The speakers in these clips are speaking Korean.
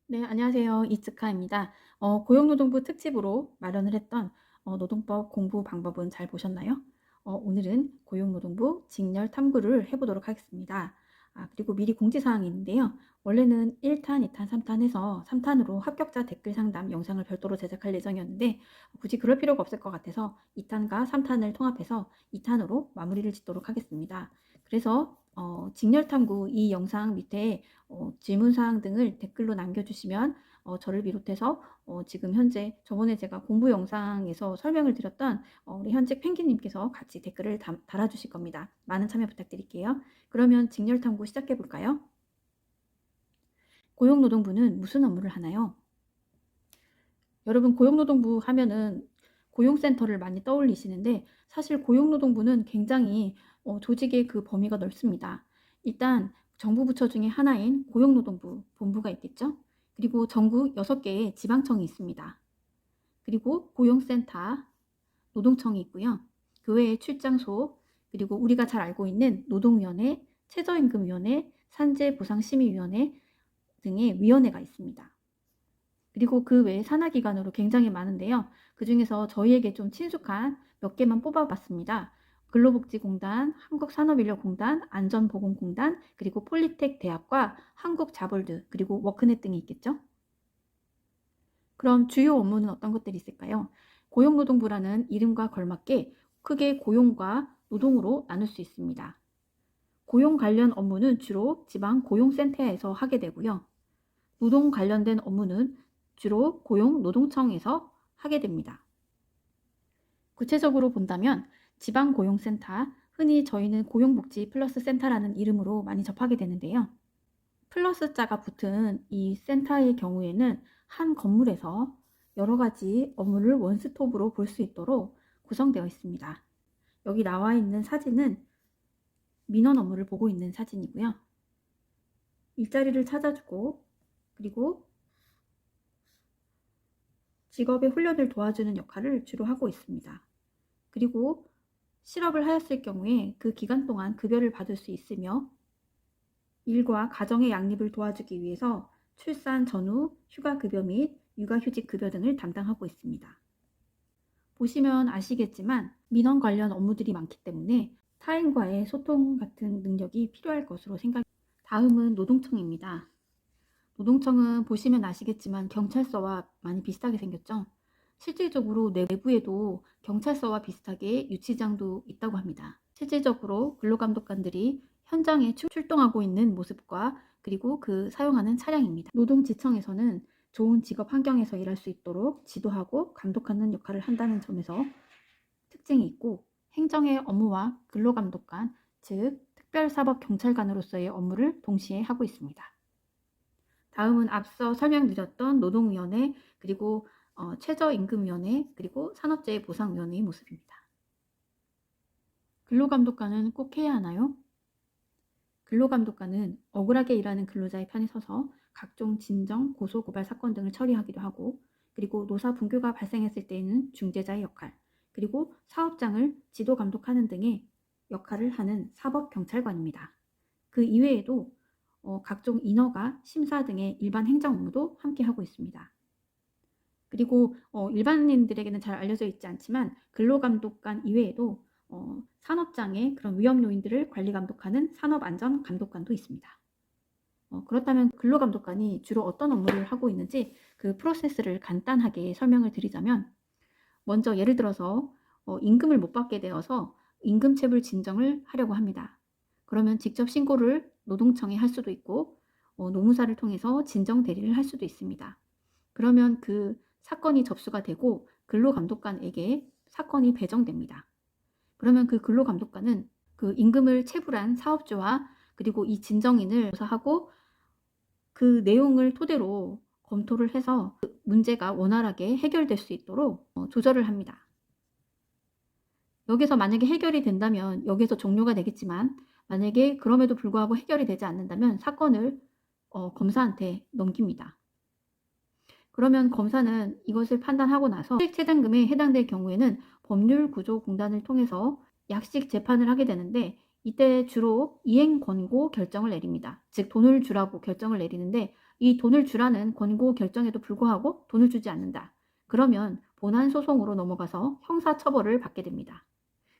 네, 안녕하세요. 이츠카입니다. 고용노동부 특집으로 마련을 했던 노동법 공부 방법은 잘 보셨나요? 오늘은 고용노동부 직렬 탐구를 해보도록 하겠습니다. 그리고 미리 공지사항이 있는데요. 원래는 1탄, 2탄, 3탄 해서 3탄으로 합격자 댓글 상담 영상을 별도로 제작할 예정이었는데 굳이 그럴 필요가 없을 것 같아서 2탄과 3탄을 통합해서 2탄으로 마무리를 짓도록 하겠습니다. 그래서 직렬 탐구 이 영상 밑에 질문사항 등을 댓글로 남겨주시면 저를 비롯해서 지금 현재 저번에 제가 공부 영상에서 설명을 드렸던 우리 현직 펭귄님께서 같이 댓글을 달아주실 겁니다. 많은 참여 부탁드릴게요. 그러면 직렬 탐구 시작해 볼까요? 고용노동부는 무슨 업무를 하나요? 여러분 고용노동부 하면은 고용센터를 많이 떠올리시는데 사실 고용노동부는 굉장히 조직의 그 범위가 넓습니다. 일단 정부 부처 중에 하나인 고용노동부 본부가 있겠죠. 그리고 전국 6개의 지방청이 있습니다. 그리고 고용센터, 노동청이 있고요. 그 외에 출장소, 그리고 우리가 잘 알고 있는 노동위원회, 최저임금위원회, 산재보상심의위원회 등의 위원회가 있습니다. 그리고 그 외에 산하기관으로 굉장히 많은데요. 그 중에서 저희에게 좀 친숙한 몇 개만 뽑아봤습니다. 근로복지공단, 한국산업인력공단, 안전보건공단, 그리고 폴리텍 대학과 한국자볼드, 그리고 워크넷 등이 있겠죠. 그럼 주요 업무는 어떤 것들이 있을까요? 고용노동부라는 이름과 걸맞게 크게 고용과 노동으로 나눌 수 있습니다. 고용 관련 업무는 주로 지방 고용센터에서 하게 되고요. 노동 관련된 업무는 주로 고용노동청에서 하게 됩니다. 구체적으로 본다면 지방고용센터, 흔히 저희는 고용복지 플러스 센터라는 이름으로 많이 접하게 되는데요. 플러스 자가 붙은 이 센터의 경우에는 한 건물에서 여러 가지 업무를 원스톱으로 볼 수 있도록 구성되어 있습니다. 여기 나와 있는 사진은 민원 업무를 보고 있는 사진이고요. 일자리를 찾아주고 그리고 직업의 훈련을 도와주는 역할을 주로 하고 있습니다. 그리고 실업을 하였을 경우에 그 기간 동안 급여를 받을 수 있으며 일과 가정의 양립을 도와주기 위해서 출산 전후 휴가급여 및 육아휴직급여 등을 담당하고 있습니다. 보시면 아시겠지만 민원 관련 업무들이 많기 때문에 타인과의 소통 같은 능력이 필요할 것으로 생각합니다. 다음은 노동청입니다. 노동청은 보시면 아시겠지만 경찰서와 많이 비슷하게 생겼죠. 실질적으로 내부에도 경찰서와 비슷하게 유치장도 있다고 합니다. 실질적으로 근로감독관들이 현장에 출동하고 있는 모습과 그리고 그 사용하는 차량입니다. 노동지청에서는 좋은 직업 환경에서 일할 수 있도록 지도하고 감독하는 역할을 한다는 점에서 특징이 있고 행정의 업무와 근로감독관, 즉 특별사법경찰관으로서의 업무를 동시에 하고 있습니다. 다음은 앞서 설명드렸던 노동위원회, 그리고 최저임금위원회, 그리고 산업재해보상위원회의 모습입니다. 근로감독관은 꼭 해야 하나요? 근로감독관은 억울하게 일하는 근로자의 편에 서서 각종 진정, 고소, 고발 사건 등을 처리하기도 하고 그리고 노사 분규가 발생했을 때에는 중재자의 역할, 그리고 사업장을 지도 감독하는 등의 역할을 하는 사법경찰관입니다. 그 이외에도 각종 인허가, 심사 등의 일반 행정 업무도 함께 하고 있습니다. 그리고 일반인들에게는 잘 알려져 있지 않지만 근로감독관 이외에도 산업장의 그런 위험 요인들을 관리 감독하는 산업안전감독관도 있습니다. 그렇다면 근로감독관이 주로 어떤 업무를 하고 있는지 그 프로세스를 간단하게 설명을 드리자면 먼저 예를 들어서 임금을 못 받게 되어서 임금체불 진정을 하려고 합니다. 그러면 직접 신고를 노동청에 할 수도 있고 노무사를 통해서 진정 대리를 할 수도 있습니다. 그러면 그 사건이 접수가 되고 근로감독관에게 사건이 배정됩니다. 그러면 그 근로감독관은 그 임금을 체불한 사업주와 그리고 이 진정인을 조사하고 그 내용을 토대로 검토를 해서 그 문제가 원활하게 해결될 수 있도록 조절을 합니다. 여기서 만약에 해결이 된다면 여기서 종료가 되겠지만 만약에 그럼에도 불구하고 해결이 되지 않는다면 사건을 검사한테 넘깁니다. 그러면 검사는 이것을 판단하고 나서 수익체당금에 해당될 경우에는 법률구조공단을 통해서 약식 재판을 하게 되는데 이때 주로 이행 권고 결정을 내립니다. 즉 돈을 주라고 결정을 내리는데 이 돈을 주라는 권고 결정에도 불구하고 돈을 주지 않는다. 그러면 본안 소송으로 넘어가서 형사 처벌을 받게 됩니다.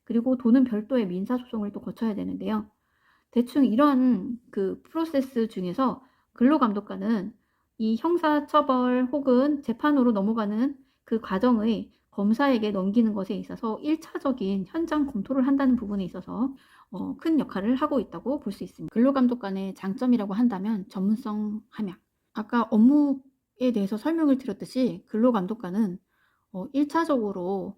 그리고 돈은 별도의 민사 소송을 또 거쳐야 되는데요. 대충 이런 그 프로세스 중에서 근로감독관은 이 형사처벌 혹은 재판으로 넘어가는 그 과정의 검사에게 넘기는 것에 있어서 1차적인 현장 검토를 한다는 부분에 있어서 큰 역할을 하고 있다고 볼 수 있습니다. 근로감독관의 장점이라고 한다면 전문성 함양. 아까 업무에 대해서 설명을 드렸듯이 근로감독관은 1차적으로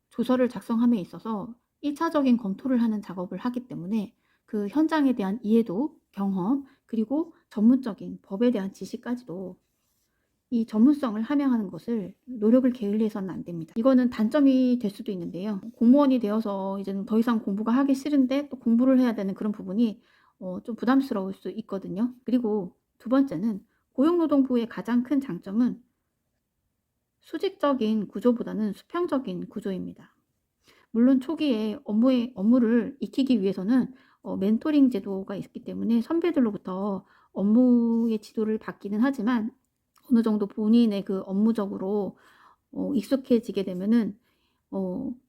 조서를 작성함에 있어서 1차적인 검토를 하는 작업을 하기 때문에 그 현장에 대한 이해도, 경험, 그리고 전문적인 법에 대한 지식까지도 이 전문성을 함양하는 것을 노력을 게을리해서는 안 됩니다. 이거는 단점이 될 수도 있는데요. 공무원이 되어서 이제는 더 이상 공부가 하기 싫은데 또 공부를 해야 되는 그런 부분이 좀 부담스러울 수 있거든요. 그리고 두 번째는 고용노동부의 가장 큰 장점은 수직적인 구조보다는 수평적인 구조입니다. 물론 초기에 업무를 익히기 위해서는 멘토링 제도가 있기 때문에 선배들로부터 업무의 지도를 받기는 하지만 어느 정도 본인의 그 업무적으로 익숙해지게 되면은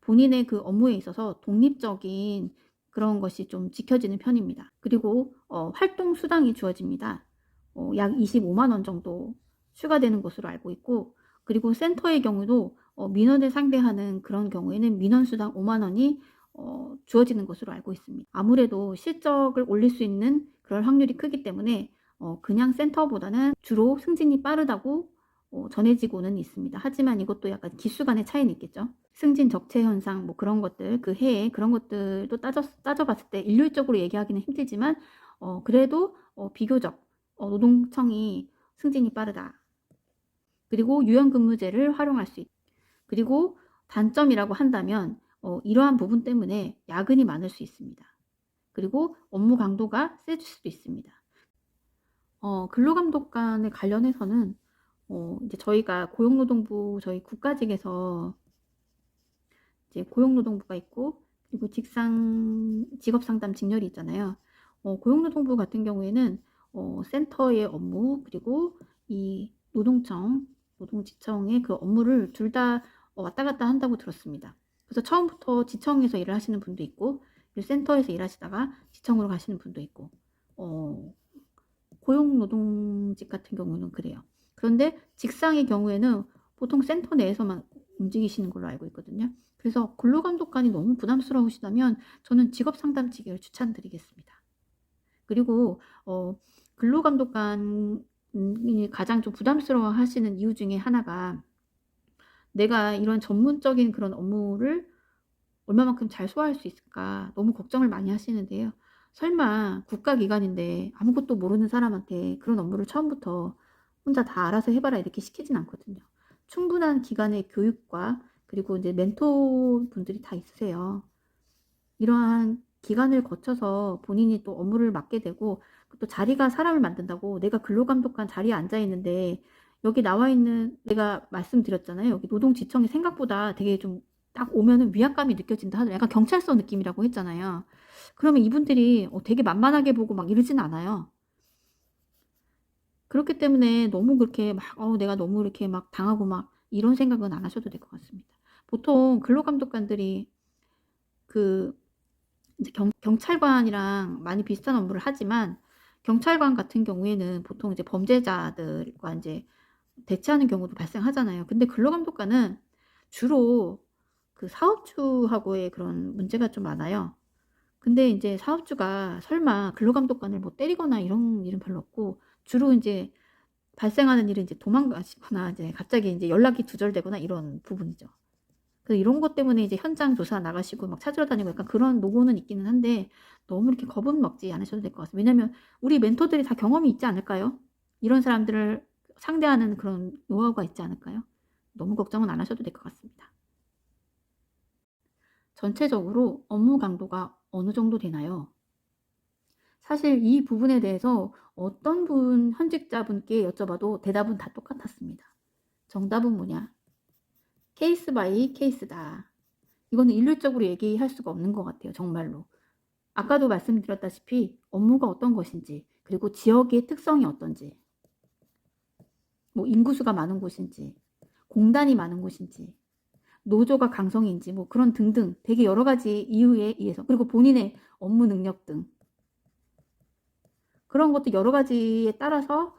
본인의 그 업무에 있어서 독립적인 그런 것이 좀 지켜지는 편입니다. 그리고 활동 수당이 주어집니다. 약 25만 원 정도 추가되는 것으로 알고 있고, 그리고 센터의 경우도 민원을 상대하는 그런 경우에는 민원 수당 5만 원이 주어지는 것으로 알고 있습니다. 아무래도 실적을 올릴 수 있는 그럴 확률이 크기 때문에 그냥 센터보다는 주로 승진이 빠르다고 전해지고는 있습니다. 하지만 이것도 약간 기수 간의 차이는 있겠죠. 승진 적체 현상 뭐 그런 것들, 그 해에 그런 것들도 따져봤을 때 일률적으로 얘기하기는 힘들지만 그래도 비교적 노동청이 승진이 빠르다. 그리고 유연근무제를 활용할 수 있다. 그리고 단점이라고 한다면 이러한 부분 때문에 야근이 많을 수 있습니다. 그리고 업무 강도가 세질 수도 있습니다. 근로감독관에 관련해서는 이제 저희가 고용노동부 저희 국가직에서 이제 고용노동부가 있고, 그리고 직업상담 직렬이 있잖아요. 고용노동부 같은 경우에는 센터의 업무, 그리고 이 노동지청의 그 업무를 둘 다 왔다 갔다 한다고 들었습니다. 그래서 처음부터 지청에서 일을 하시는 분도 있고, 그리고 센터에서 일하시다가 지청으로 가시는 분도 있고, 고용노동직 같은 경우는 그래요. 그런데 직상의 경우에는 보통 센터 내에서만 움직이시는 걸로 알고 있거든요. 그래서 근로감독관이 너무 부담스러우시다면 저는 직업상담직을 추천드리겠습니다. 그리고 근로감독관이 가장 좀 부담스러워 하시는 이유 중에 하나가 내가 이런 전문적인 그런 업무를 얼마만큼 잘 소화할 수 있을까 너무 걱정을 많이 하시는데요. 설마 국가기관인데 아무것도 모르는 사람한테 그런 업무를 처음부터 혼자 다 알아서 해봐라 이렇게 시키진 않거든요. 충분한 기관의 교육과 그리고 이제 멘토 분들이 다 있으세요. 이러한 기간을 거쳐서 본인이 또 업무를 맡게 되고, 또 자리가 사람을 만든다고 내가 근로감독관 자리에 앉아 있는데 여기 나와 있는, 내가 말씀드렸잖아요. 여기 노동지청이 생각보다 되게 좀 딱 오면은 위압감이 느껴진다 하죠. 약간 경찰서 느낌이라고 했잖아요. 그러면 이분들이 되게 만만하게 보고 막 이러진 않아요. 그렇기 때문에 너무 그렇게 막 내가 너무 이렇게 막 당하고 막 이런 생각은 안 하셔도 될 것 같습니다. 보통 근로감독관들이 그 이제 경찰관이랑 많이 비슷한 업무를 하지만, 경찰관 같은 경우에는 보통 이제 범죄자들과 이제 대치하는 경우도 발생하잖아요. 근데 근로감독관은 주로 그 사업주하고의 그런 문제가 좀 많아요. 근데 이제 사업주가 설마 근로감독관을 뭐 때리거나 이런 일은 별로 없고, 주로 이제 발생하는 일은 이제 도망가시거나 이제 갑자기 이제 연락이 두절되거나 이런 부분이죠. 그래서 이런 것 때문에 이제 현장 조사 나가시고 막 찾으러 다니고 약간 그런 노고는 있기는 한데 너무 이렇게 겁은 먹지 않으셔도 될 것 같습니다. 왜냐면 우리 멘토들이 다 경험이 있지 않을까요? 이런 사람들을 상대하는 그런 노하우가 있지 않을까요? 너무 걱정은 안 하셔도 될 것 같습니다. 전체적으로 업무 강도가 어느 정도 되나요? 사실 이 부분에 대해서 어떤 현직자분께 여쭤봐도 대답은 다 똑같았습니다. 정답은 뭐냐? 케이스 바이 케이스다. 이거는 일률적으로 얘기할 수가 없는 것 같아요. 정말로. 아까도 말씀드렸다시피 업무가 어떤 것인지, 그리고 지역의 특성이 어떤지, 뭐 인구수가 많은 곳인지, 공단이 많은 곳인지, 노조가 강성인지 뭐 그런 등등 되게 여러 가지 이유에 의해서, 그리고 본인의 업무 능력 등 그런 것도 여러 가지에 따라서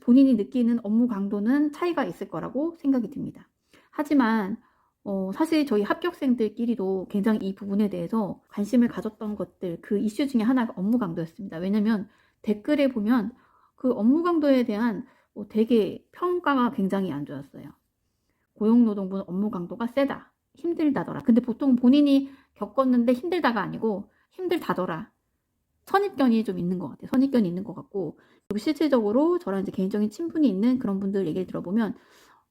본인이 느끼는 업무 강도는 차이가 있을 거라고 생각이 듭니다. 하지만 사실 저희 합격생들끼리도 굉장히 이 부분에 대해서 관심을 가졌던 것들, 그 이슈 중에 하나가 업무 강도였습니다. 왜냐면 댓글에 보면 그 업무 강도에 대한 되게 평가가 굉장히 안 좋았어요. 고용노동부는 업무 강도가 세다, 힘들다더라. 근데 보통 본인이 겪었는데 힘들다가 아니고 힘들다더라, 선입견이 좀 있는 것 같아요. 선입견이 있는 것 같고, 그리고 실질적으로 저랑 이제 개인적인 친분이 있는 그런 분들 얘기를 들어보면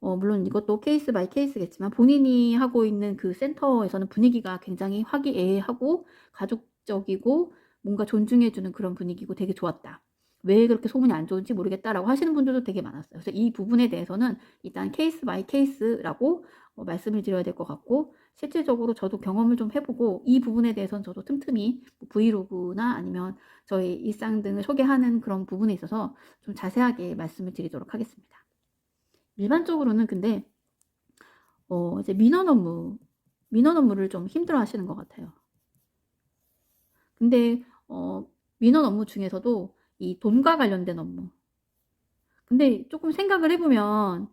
물론 이것도 케이스 바이 케이스겠지만 본인이 하고 있는 그 센터에서는 분위기가 굉장히 화기애애하고 가족적이고 뭔가 존중해주는 그런 분위기고 되게 좋았다. 왜 그렇게 소문이 안 좋은지 모르겠다라고 하시는 분들도 되게 많았어요. 그래서 이 부분에 대해서는 일단 케이스 바이 케이스라고 말씀을 드려야 될 것 같고, 실질적으로 저도 경험을 좀 해보고 이 부분에 대해서는 저도 틈틈이 브이로그나 아니면 저희 일상 등을 소개하는 그런 부분에 있어서 좀 자세하게 말씀을 드리도록 하겠습니다. 일반적으로는 근데 이제 민원 업무를 좀 힘들어 하시는 것 같아요. 근데 민원 업무 중에서도 이 돈과 관련된 업무, 근데 조금 생각을 해보면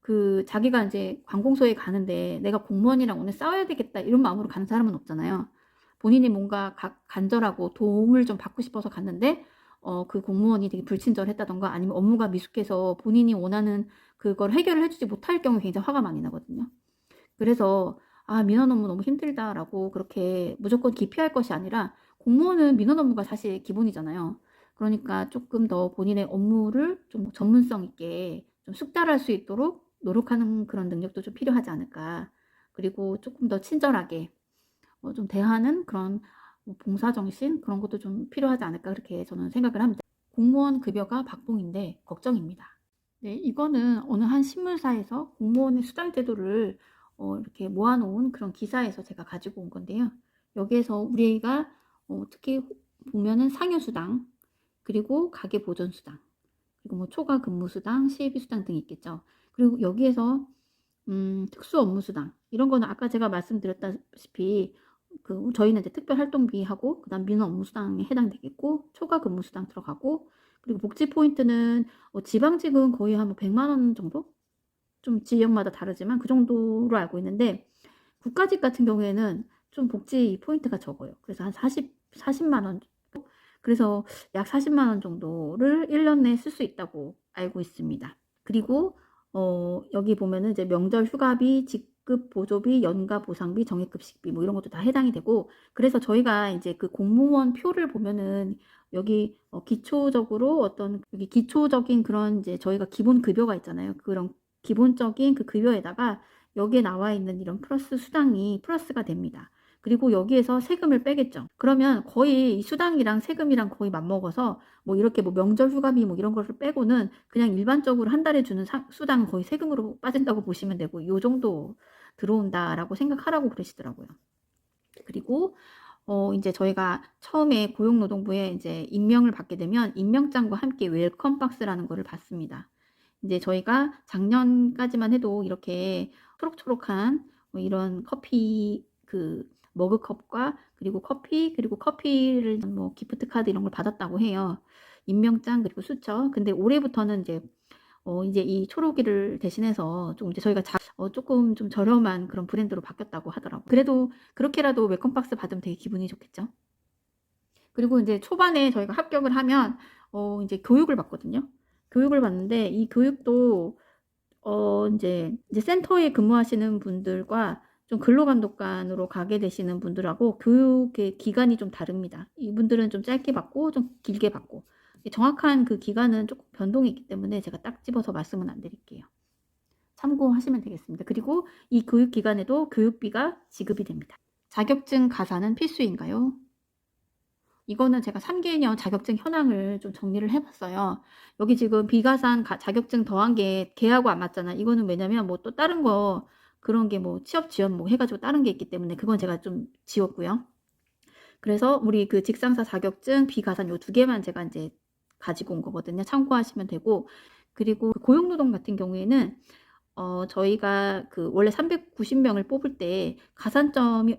그 자기가 이제 관공서에 가는데 내가 공무원이랑 오늘 싸워야 되겠다 이런 마음으로 가는 사람은 없잖아요. 본인이 뭔가 간절하고 도움을 좀 받고 싶어서 갔는데 그 공무원이 되게 불친절했다던가 아니면 업무가 미숙해서 본인이 원하는 그걸 해결을 해주지 못할 경우에 굉장히 화가 많이 나거든요. 그래서 민원 업무 너무 힘들다라고 그렇게 무조건 기피할 것이 아니라, 공무원은 민원 업무가 사실 기본이잖아요. 그러니까 조금 더 본인의 업무를 좀 전문성 있게 좀 숙달할 수 있도록 노력하는 그런 능력도 좀 필요하지 않을까. 그리고 조금 더 친절하게 좀 대하는 그런 봉사정신, 그런 것도 좀 필요하지 않을까, 그렇게 저는 생각을 합니다. 공무원 급여가 박봉인데 걱정입니다. 네, 이거는 어느 한 신문사에서 공무원의 수당 제도를 이렇게 모아놓은 그런 기사에서 제가 가지고 온 건데요. 여기에서 우리가 특히 보면은 상여수당, 그리고 가계보전수당, 그리고 뭐 초과 근무수당, 실비수당 등이 있겠죠. 그리고 여기에서 특수업무수당, 이런 거는 아까 제가 말씀드렸다시피 저희는 이제 특별활동비하고 그다음 민원업무수당에 해당되겠고, 초과 근무수당 들어가고, 그리고 복지 포인트는 지방직은 거의 한 100만 원 정도? 좀 지역마다 다르지만 그 정도로 알고 있는데, 국가직 같은 경우에는 좀 복지 포인트가 적어요. 그래서 한 40만 원, 그래서 약 40만 원 정도를 1년 내에 쓸 수 있다고 알고 있습니다. 그리고 여기 보면은 이제 명절 휴가비, 직급 보조비, 연가 보상비, 정액급식비 뭐 이런 것도 다 해당이 되고, 그래서 저희가 이제 그 공무원 표를 보면은 여기 기초적으로 여기 기초적인 그런 이제 저희가 기본 급여가 있잖아요. 그런 기본적인 그 급여에다가 여기에 나와 있는 이런 플러스 수당이 플러스가 됩니다. 그리고 여기에서 세금을 빼겠죠. 그러면 거의 수당이랑 세금이랑 거의 맞먹어서 뭐 이렇게 뭐 명절 휴가비 뭐 이런 것을 빼고는 그냥 일반적으로 한 달에 주는 수당은 거의 세금으로 빠진다고 보시면 되고, 요 정도 들어온다라고 생각하라고 그러시더라고요. 그리고 이제 저희가 처음에 고용노동부에 이제 임명을 받게 되면 임명장과 함께 웰컴 박스라는 거를 받습니다. 이제 저희가 작년까지만 해도 이렇게 초록초록한 뭐 이런 커피 머그컵과 그리고 커피를 뭐 기프트 카드 이런 걸 받았다고 해요. 임명장 그리고 수첩. 근데 올해부터는 이제 이 초록이를 대신해서 좀 이제 저희가 조금 좀 저렴한 그런 브랜드로 바뀌었다고 하더라고요. 그래도 그렇게라도 웰컴박스 받으면 되게 기분이 좋겠죠. 그리고 이제 초반에 저희가 합격을 하면 이제 교육을 받거든요. 교육을 받는데 이 교육도 이제 센터에 근무하시는 분들과 좀 근로감독관으로 가게 되시는 분들하고 교육의 기간이 좀 다릅니다. 이분들은 좀 짧게 받고 좀 길게 받고, 정확한 그 기간은 조금 변동이 있기 때문에 제가 딱 집어서 말씀은 안 드릴게요. 참고하시면 되겠습니다. 그리고 이 교육 기간에도 교육비가 지급이 됩니다. 자격증 가사는 필수인가요? 이거는 제가 3개년 자격증 현황을 좀 정리를 해봤어요. 여기 지금 비가산 자격증 더한 게 걔하고 안 맞잖아. 이거는 왜냐면 뭐 또 다른 거 그런 게 뭐 취업 지원 뭐 해가지고 다른 게 있기 때문에 그건 제가 좀 지웠고요. 그래서 우리 그 직상사 자격증 비가산 요 2개만 제가 이제 가지고 온 거거든요. 참고하시면 되고, 그리고 고용노동 같은 경우에는 저희가 원래 390명을 뽑을 때 가산점이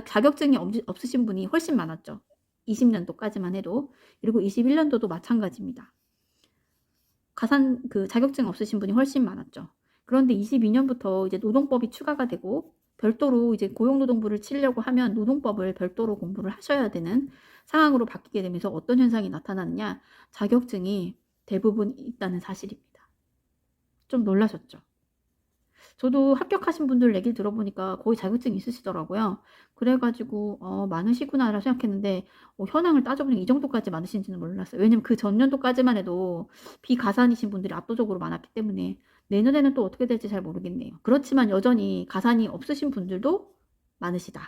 자격증이 없으신 분이 훨씬 많았죠. 20년도까지만 해도. 그리고 21년도도 마찬가지입니다. 자격증 없으신 분이 훨씬 많았죠. 그런데 22년부터 이제 노동법이 추가가 되고 별도로 이제 고용노동부를 치려고 하면 노동법을 별도로 공부를 하셔야 되는 상황으로 바뀌게 되면서 어떤 현상이 나타나느냐, 자격증이 대부분 있다는 사실입니다. 좀 놀라셨죠? 저도 합격하신 분들 얘기를 들어보니까 거의 자격증이 있으시더라고요. 그래가지고 많으시구나 라고 생각했는데 현황을 따져보니 이 정도까지 많으신지는 몰랐어요. 왜냐면 그 전년도까지만 해도 비가산이신 분들이 압도적으로 많았기 때문에 내년에는 또 어떻게 될지 잘 모르겠네요. 그렇지만 여전히 가산이 없으신 분들도 많으시다.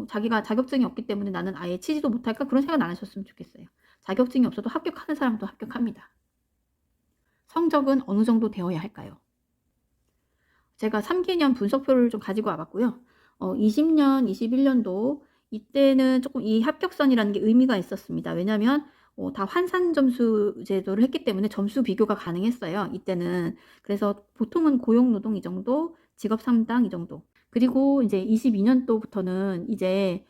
자기가 자격증이 없기 때문에 나는 아예 치지도 못할까, 그런 생각 안 하셨으면 좋겠어요. 자격증이 없어도 합격하는 사람도 합격합니다. 성적은 어느 정도 되어야 할까요? 제가 3개년 분석표를 좀 가지고 와봤고요. 20년, 21년도 이때는 조금 이 합격선이라는 게 의미가 있었습니다. 왜냐하면 다 환산 점수 제도를 했기 때문에 점수 비교가 가능했어요. 이때는. 그래서 보통은 고용노동 이 정도, 직업 상담 이 정도. 그리고 이제 22년도부터는 이제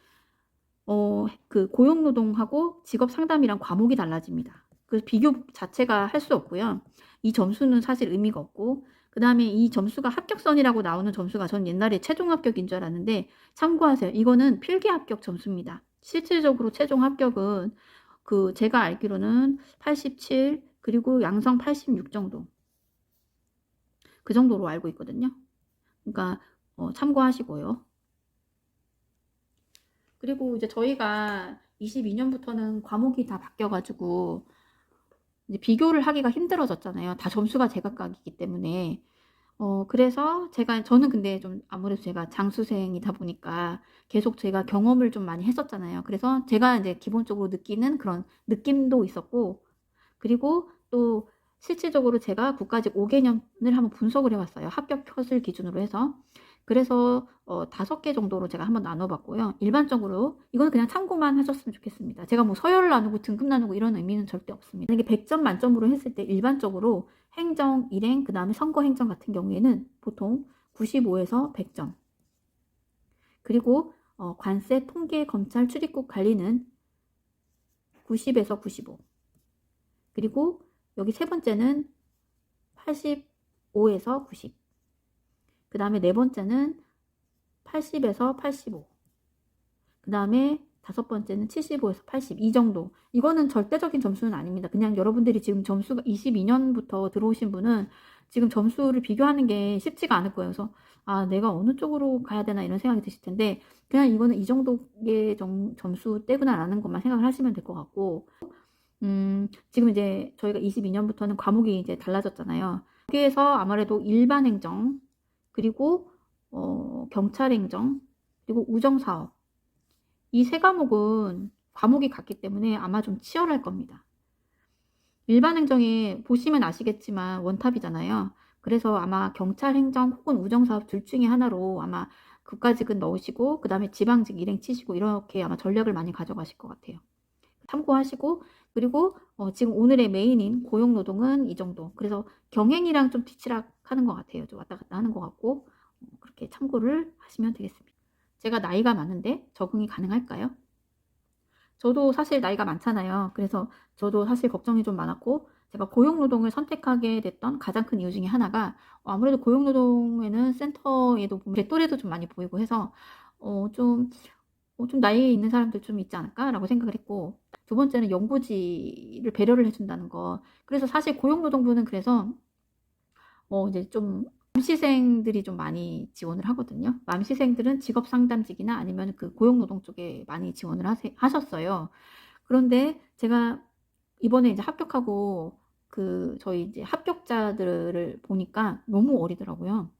그 고용노동하고 직업 상담이랑 과목이 달라집니다. 그 비교 자체가 할 수 없고요. 이 점수는 사실 의미가 없고, 그 다음에 이 점수가 합격선이라고 나오는 점수가 전 옛날에 최종 합격인 줄 알았는데 참고하세요. 이거는 필기 합격 점수입니다. 실질적으로 최종 합격은 제가 알기로는 87 그리고 양성 86 정도, 그 정도로 알고 있거든요. 그러니까 참고하시고요. 그리고 이제 저희가 22년부터는 과목이 다 바뀌어가지고 이제 비교를 하기가 힘들어졌잖아요. 다 점수가 제각각이기 때문에. 그래서 저는 근데 좀 아무래도 제가 장수생이다 보니까 계속 제가 경험을 좀 많이 했었잖아요. 그래서 제가 이제 기본적으로 느끼는 그런 느낌도 있었고, 그리고 또 실질적으로 제가 국가직 5개년을 한번 분석을 해봤어요. 합격 컷을 기준으로 해서. 그래서 5개 정도로 제가 한번 나눠봤고요. 일반적으로 이거는 그냥 참고만 하셨으면 좋겠습니다. 제가 뭐 서열 나누고 등급 나누고 이런 의미는 절대 없습니다. 이게 100점 만점으로 했을 때 일반적으로 행정, 일행, 그 다음에 선거행정 같은 경우에는 보통 95에서 100점. 그리고 관세, 통계, 검찰, 출입국 관리는 90에서 95. 그리고 여기 세 번째는 85에서 90. 그 다음에 네 번째는 80에서 85. 그 다음에 다섯 번째는 75에서 80. 이 정도. 이거는 절대적인 점수는 아닙니다. 그냥 여러분들이 지금 점수가 22년부터 들어오신 분은 지금 점수를 비교하는 게 쉽지가 않을 거예요. 그래서 내가 어느 쪽으로 가야 되나 이런 생각이 드실 텐데 그냥 이거는 이 정도의 점수 떼구나라는 것만 생각을 하시면 될 것 같고, 지금 이제 저희가 22년부터는 과목이 이제 달라졌잖아요. 여기에서 아무래도 일반행정, 그리고 경찰행정, 그리고 우정사업, 이 세 과목은 과목이 같기 때문에 아마 좀 치열할 겁니다. 일반행정에 보시면 아시겠지만 원탑이잖아요. 그래서 아마 경찰행정 혹은 우정사업 둘 중에 하나로 아마 국가직은 넣으시고 그 다음에 지방직 일행 치시고 이렇게 아마 전략을 많이 가져가실 것 같아요. 참고하시고, 그리고 지금 오늘의 메인인 고용노동은 이 정도. 그래서 경행이랑 좀 뒤치락 하는 것 같아요. 좀 왔다 갔다 하는 것 같고, 그렇게 참고를 하시면 되겠습니다. 제가 나이가 많은데 적응이 가능할까요? 저도 사실 나이가 많잖아요. 그래서 저도 사실 걱정이 좀 많았고, 제가 고용노동을 선택하게 됐던 가장 큰 이유 중에 하나가 아무래도 고용노동에는 센터에도 보면 제 또래도 좀 많이 보이고 해서 좀 나이에 있는 사람들 좀 있지 않을까라고 생각을 했고, 두 번째는 연고지를 배려를 해준다는 거. 그래서 사실 고용노동부는 그래서 이제 좀 mam시생들이 좀 많이 지원을 하거든요. mam시생들은 직업상담직이나 아니면 그 고용노동 쪽에 많이 지원을 하셨어요. 그런데 제가 이번에 이제 합격하고 저희 이제 합격자들을 보니까 너무 어리더라고요.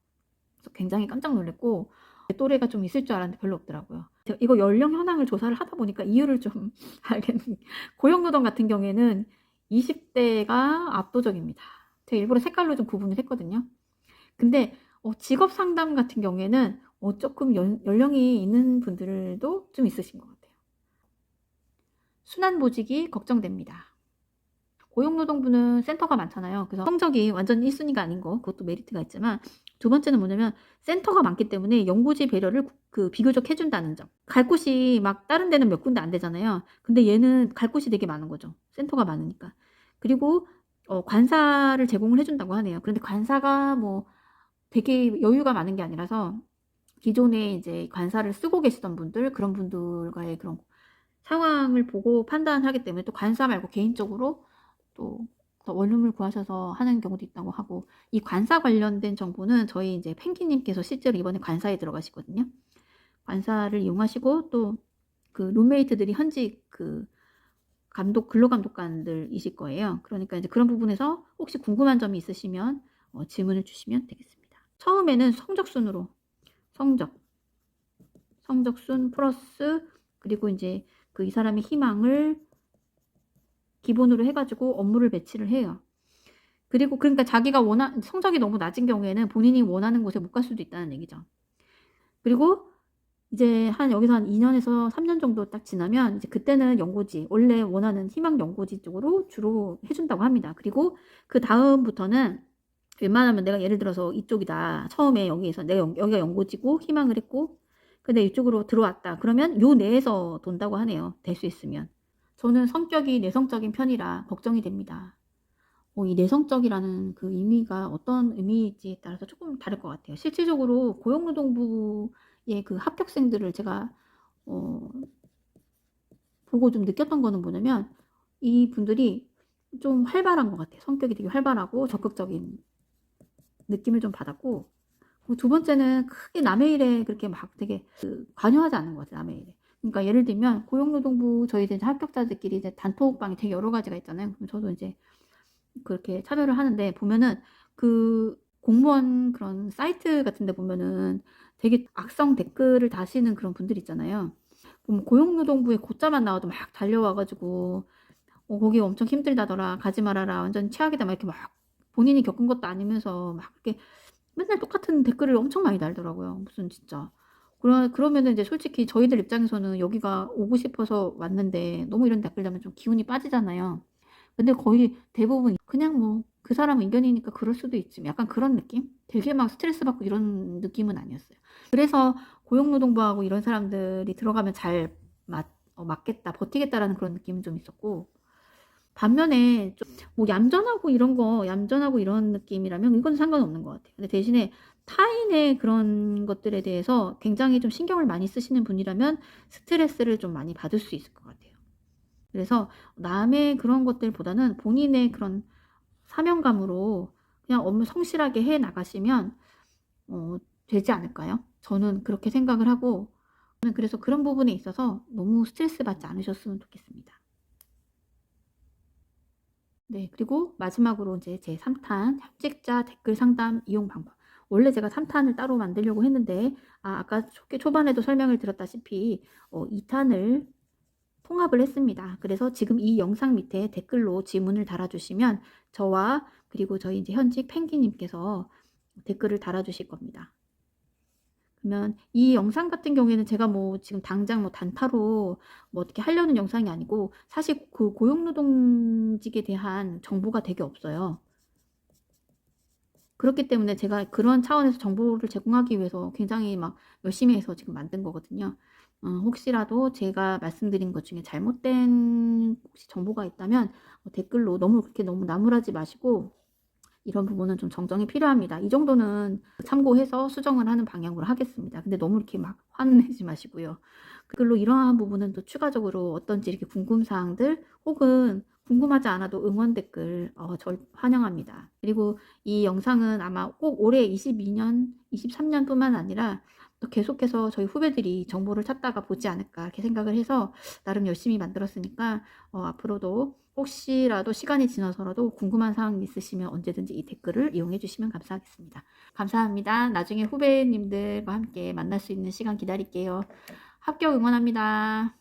그래서 굉장히 깜짝 놀랐고, 또래가 좀 있을 줄 알았는데 별로 없더라고요. 제가 이거 연령 현황을 조사를 하다 보니까 이유를 좀 알겠네요. 고용노동 같은 경우에는 20대가 압도적입니다. 제가 일부러 색깔로 좀 구분을 했거든요. 근데 직업 상담 같은 경우에는 조금 연령이 있는 분들도 좀 있으신 것 같아요. 순환보직이 걱정됩니다. 고용노동부는 센터가 많잖아요. 그래서 성적이 완전 1순위가 아닌 거, 그것도 메리트가 있지만, 두 번째는 뭐냐면 센터가 많기 때문에 연고지 배려를 비교적 해준다는 점. 갈 곳이 막 다른 데는 몇 군데 안 되잖아요. 근데 얘는 갈 곳이 되게 많은 거죠. 센터가 많으니까. 그리고 관사를 제공을 해준다고 하네요. 그런데 관사가 뭐 되게 여유가 많은 게 아니라서 기존에 이제 관사를 쓰고 계시던 분들, 그런 분들과의 그런 상황을 보고 판단하기 때문에 또 관사 말고 개인적으로 또 원룸을 구하셔서 하는 경우도 있다고 하고, 이 관사 관련된 정보는 저희 이제 펭귄님께서 실제로 이번에 관사에 들어가시거든요. 관사를 이용하시고 또 그 룸메이트들이 현직 그 근로감독관들이실 거예요. 그러니까 이제 그런 부분에서 혹시 궁금한 점이 있으시면 질문을 주시면 되겠습니다. 처음에는 성적순으로 성적순 플러스 그리고 이제 이 사람의 희망을 기본으로 해가지고 업무를 배치를 해요. 그리고 그러니까 자기가 성적이 너무 낮은 경우에는 본인이 원하는 곳에 못 갈 수도 있다는 얘기죠. 그리고 이제 여기서 한 2년에서 3년 정도 딱 지나면 이제 그때는 연고지, 원래 원하는 희망 연고지 쪽으로 주로 해준다고 합니다. 그리고 그 다음부터는 웬만하면 내가 예를 들어서 이쪽이다. 처음에 여기에서 여기가 연고지고 희망을 했고, 근데 이쪽으로 들어왔다. 그러면 요 내에서 돈다고 하네요. 될 수 있으면. 저는 성격이 내성적인 편이라 걱정이 됩니다. 이 내성적이라는 그 의미가 어떤 의미인지에 따라서 조금 다를 것 같아요. 실질적으로 고용노동부의 그 합격생들을 제가 보고 좀 느꼈던 거는 뭐냐면 이 분들이 좀 활발한 것 같아요. 성격이 되게 활발하고 적극적인 느낌을 좀 받았고, 두 번째는 크게 남의 일에 그렇게 막 되게 관여하지 않는 것 같아요. 남의 일에. 그러니까 예를 들면 고용노동부 저희 이제 합격자들끼리 이제 단톡방이 되게 여러 가지가 있잖아요. 그럼 저도 이제 그렇게 참여를 하는데 보면은 그 공무원 그런 사이트 같은 데 보면은 되게 악성 댓글을 다시는 그런 분들 있잖아요. 그럼 고용노동부에 곧자만 나와도 막 달려와가지고 거기 엄청 힘들다더라, 가지 말아라, 완전 최악이다, 막 이렇게 막 본인이 겪은 것도 아니면서 막 이렇게 맨날 똑같은 댓글을 엄청 많이 달더라고요. 무슨 진짜. 그러면은 이제 솔직히 저희들 입장에서는 여기가 오고 싶어서 왔는데 너무 이런 댓글 달면 좀 기운이 빠지잖아요. 근데 거의 대부분 그냥 뭐 그 사람 의견이니까 그럴 수도 있지, 약간 그런 느낌? 되게 막 스트레스 받고 이런 느낌은 아니었어요. 그래서 고용노동부하고 이런 사람들이 들어가면 잘 맞겠다, 버티겠다라는 그런 느낌은 좀 있었고, 반면에 좀 뭐 얌전하고 이런 느낌이라면 이건 상관없는 것 같아요. 근데 대신에 타인의 그런 것들에 대해서 굉장히 좀 신경을 많이 쓰시는 분이라면 스트레스를 좀 많이 받을 수 있을 것 같아요. 그래서 남의 그런 것들보다는 본인의 그런 사명감으로 그냥 업무 성실하게 해 나가시면 되지 않을까요? 저는 그렇게 생각을 하고, 저는 그래서 그런 부분에 있어서 너무 스트레스 받지 않으셨으면 좋겠습니다. 네, 그리고 마지막으로 이제 제 3탄 합직자 댓글 상담 이용 방법. 원래 제가 3탄을 따로 만들려고 했는데 아까 초반에도 설명을 드렸다시피 2탄을 통합을 했습니다. 그래서 지금 이 영상 밑에 댓글로 질문을 달아주시면 저와 그리고 저희 이제 현직 펭귄님께서 댓글을 달아주실 겁니다. 그러면 이 영상 같은 경우에는 제가 뭐 지금 당장 뭐 단타로 뭐 어떻게 하려는 영상이 아니고, 사실 그 고용노동직에 대한 정보가 되게 없어요. 그렇기 때문에 제가 그런 차원에서 정보를 제공하기 위해서 굉장히 막 열심히 해서 지금 만든 거거든요. 혹시라도 제가 말씀드린 것 중에 잘못된 혹시 정보가 있다면 댓글로 그렇게 너무 나무라지 마시고, 이런 부분은 좀 정정이 필요합니다. 이 정도는 참고해서 수정을 하는 방향으로 하겠습니다. 근데 너무 이렇게 막 화는 내지 마시고요. 댓글로 이러한 부분은 또 추가적으로 어떤지 이렇게 궁금사항들 혹은 궁금하지 않아도 응원 댓글 절 환영합니다. 그리고 이 영상은 아마 꼭 올해 22년, 23년 뿐만 아니라 또 계속해서 저희 후배들이 정보를 찾다가 보지 않을까 이렇게 생각을 해서 나름 열심히 만들었으니까 앞으로도 혹시라도 시간이 지나서라도 궁금한 사항 있으시면 언제든지 이 댓글을 이용해 주시면 감사하겠습니다. 감사합니다. 나중에 후배님들과 함께 만날 수 있는 시간 기다릴게요. 합격 응원합니다.